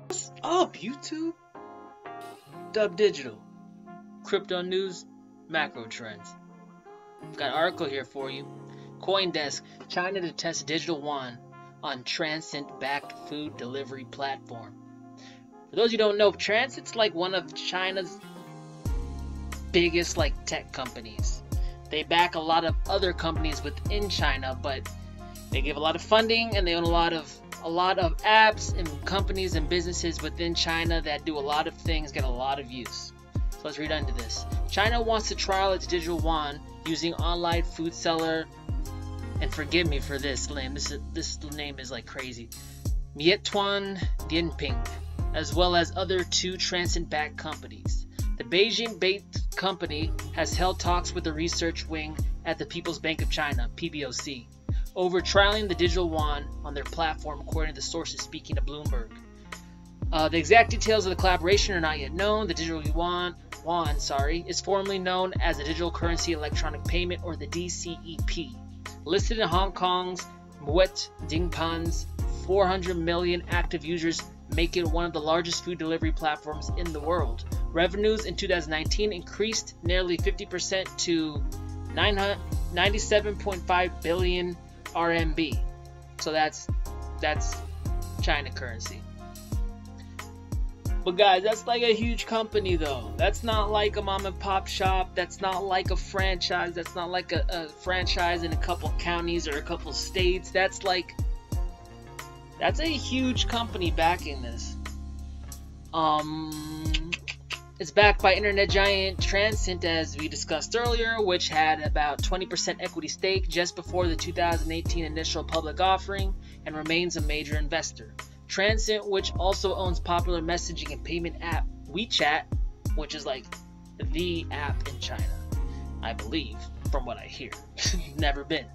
What's up, YouTube? Dub Digital, crypto news, macro trends. Got an article here for you. CoinDesk: China to test digital yuan on transit-backed food delivery platform. For those who don't know, Transit's like one of China's biggest tech companies. They back a lot of other companies within China, but they give a lot of funding and they own a lot of apps and companies and businesses within China that do a lot of things, get a lot of use. So let's read into this. China wants to trial its digital yuan using online food seller, and forgive me for this name. This name is like crazy. Meituan Dianping, as well as other two transit-backed companies. The Beijing-based company has held talks with the research wing at the People's Bank of China (PBOC) over trialing the digital yuan on their platform, according to the sources speaking to Bloomberg. The exact details of the collaboration are not yet known. The digital yuan is formerly known as the Digital Currency Electronic Payment, or the DCEP. Listed in Hong Kong's Moet Dingpan's 400 million active users make it one of the largest food delivery platforms in the world. Revenues in 2019 increased nearly 50% to 97.5 billion RMB. So that's China currency. But guys, that's like a huge company though. That's not like a mom and pop shop. That's not like a franchise. That's not like a franchise in a couple counties or a couple states. That's a huge company backing this. It's backed by internet giant Transcend, as we discussed earlier, which had about 20% equity stake just before the 2018 initial public offering and remains a major investor. Transcend, which also owns popular messaging and payment app WeChat, which is like the app in China, I believe, from what I hear. Never been.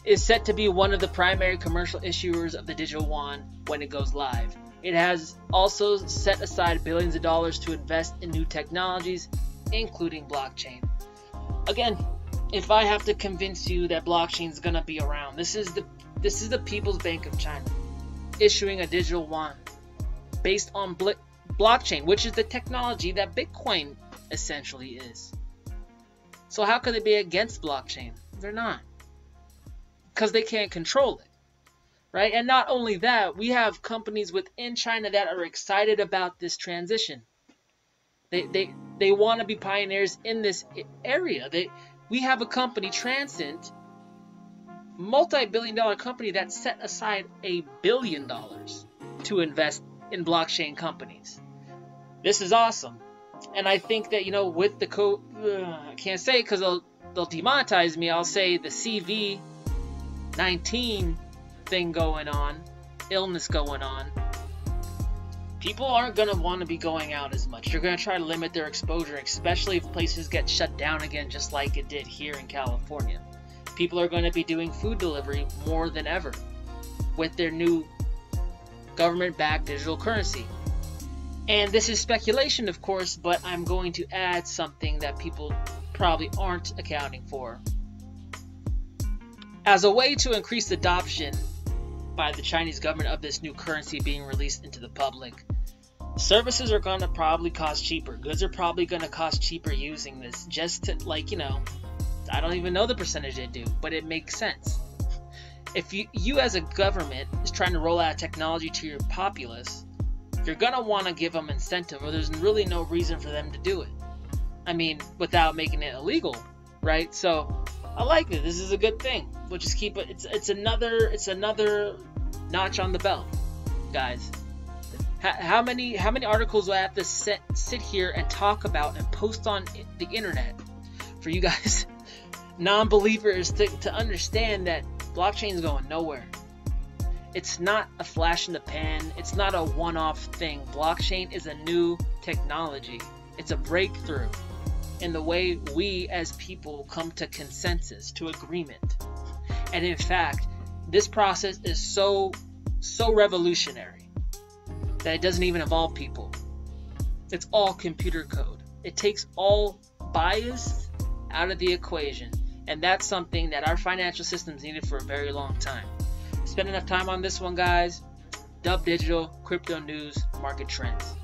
Is set to be one of the primary commercial issuers of the digital yuan when it goes live. It has also set aside billions of dollars to invest in new technologies, including blockchain. Again, if I have to convince you that blockchain is gonna be around, this is the People's Bank of China issuing a digital yuan based on blockchain, which is the technology that Bitcoin essentially is. So how could they be against blockchain? They're not, because they can't control it. Right? And not only that, we have companies within China that are excited about this transition. They want to be pioneers in this area. We have a company, Transcend, multi-billion-dollar company, that set aside $1 billion to invest in blockchain companies. This is awesome. And I think that, with the I can't say because they'll demonetize me. I'll say the CV-19 thing going on, illness going on, people aren't going to want to be going out as much. They're going to try to limit their exposure, especially if places get shut down again, just like it did here in California. People are going to be doing food delivery more than ever with their new government-backed digital currency. And this is speculation, of course, but I'm going to add something that people probably aren't accounting for. As a way to increase adoption by the Chinese government of this new currency being released into the public, services are going to probably cost cheaper. Goods are probably going to cost cheaper using this, just to, I don't even know the percentage they do, but it makes sense. If you as a government is trying to roll out technology to your populace, you're going to want to give them incentive, or there's really no reason for them to do it. I mean, without making it illegal, right? So I like it. This is a good thing. We'll just keep it. It's another notch on the belt, guys. How many articles do I have to sit here and talk about and post on the internet for you guys, non-believers, to understand that blockchain is going nowhere? It's not a flash in the pan. It's not a one-off thing. Blockchain is a new technology. It's a breakthrough in the way we as people come to consensus, to agreement. And in fact, this process is so revolutionary that it doesn't even involve people. It's all computer code. It takes all bias out of the equation. And that's something that our financial systems needed for a very long time. Spend enough time on this one, guys. Dub Digital, crypto news, market trends.